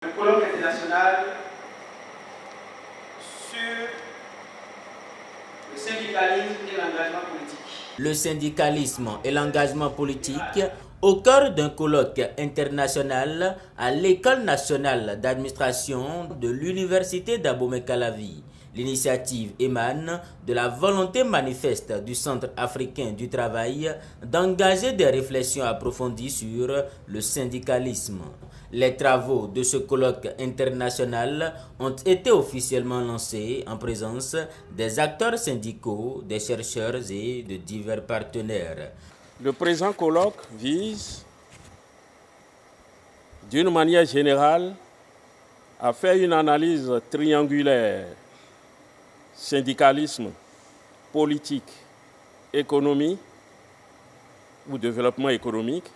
Un colloque international sur le syndicalisme et l'engagement politique. Le syndicalisme et l'engagement politique au cœur d'un colloque international à l'École nationale d'administration de l'Université d'Abomey-Calavi. L'initiative émane de la volonté manifeste du Centre africain du travail d'engager des réflexions approfondies sur le syndicalisme. Les travaux de ce colloque international ont été officiellement lancés en présence des acteurs syndicaux, des chercheurs et de divers partenaires. Le présent colloque vise, d'une manière générale, à faire une analyse triangulaire syndicalisme, politique, économie ou développement économique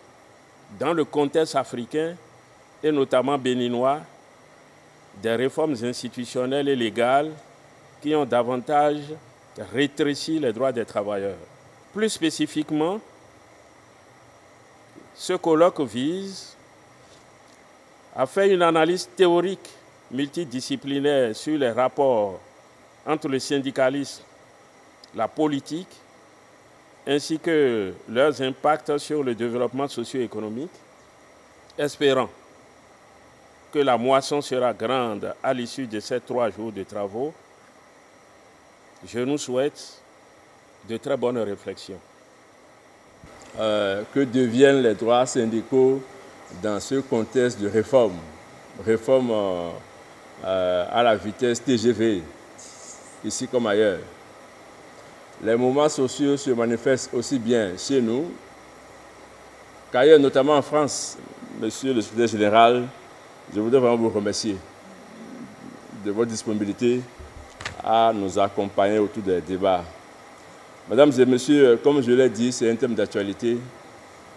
dans le contexte africain et notamment béninois, des réformes institutionnelles et légales qui ont davantage rétréci les droits des travailleurs. Plus spécifiquement, ce colloque vise à faire une analyse théorique multidisciplinaire sur les rapports entre le syndicalisme, la politique, ainsi que leurs impacts sur le développement socio-économique, espérant que la moisson sera grande à l'issue de ces 3 jours de travaux. Je nous souhaite de très bonnes réflexions. Que deviennent les droits syndicaux dans ce contexte de réforme à la vitesse TGV, ici comme ailleurs. Les mouvements sociaux se manifestent aussi bien chez nous qu'ailleurs, notamment en France. Monsieur le secrétaire général, je voudrais vraiment vous remercier de votre disponibilité à nous accompagner autour des débats. Mesdames et messieurs, comme je l'ai dit, c'est un thème d'actualité.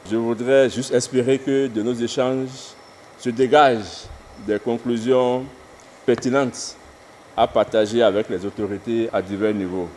Je voudrais juste espérer que de nos échanges se dégagent des conclusions pertinentes à partager avec les autorités à divers niveaux.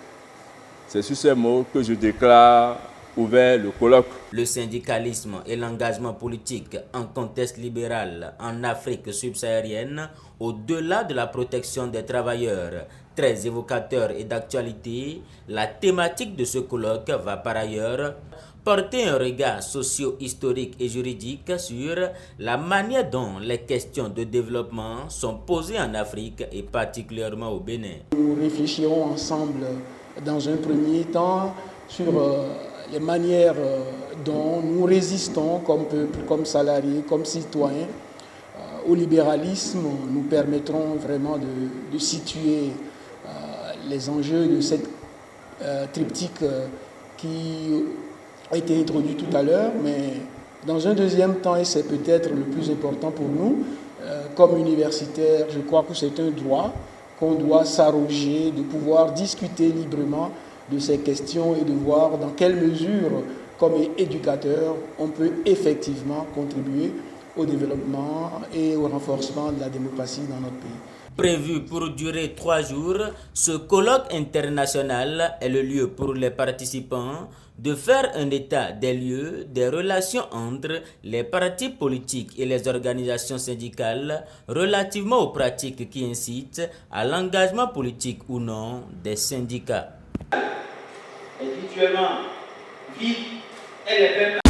C'est sur ces mots que je déclare ouvert le colloque. Le syndicalisme et l'engagement politique en contexte libéral en Afrique subsaharienne, au-delà de la protection des travailleurs, très évocateur et d'actualité, la thématique de ce colloque va par ailleurs porter un regard socio-historique et juridique sur la manière dont les questions de développement sont posées en Afrique et particulièrement au Bénin. Nous réfléchirons ensemble dans un premier temps sur les manières dont nous résistons comme peuple, comme salariés, comme citoyens au libéralisme. Nous permettront vraiment de situer les enjeux de cette triptyque qui a été introduit tout à l'heure, mais dans un deuxième temps, et c'est peut-être le plus important pour nous, comme universitaires, je crois que c'est un droit qu'on doit s'arroger de pouvoir discuter librement de ces questions et de voir dans quelle mesure, comme éducateur, on peut effectivement contribuer au développement et au renforcement de la démocratie dans notre pays. Prévu pour durer 3 jours, ce colloque international est le lieu pour les participants de faire un état des lieux des relations entre les partis politiques et les organisations syndicales relativement aux pratiques qui incitent à l'engagement politique ou non des syndicats. Habituellement, vite, elle est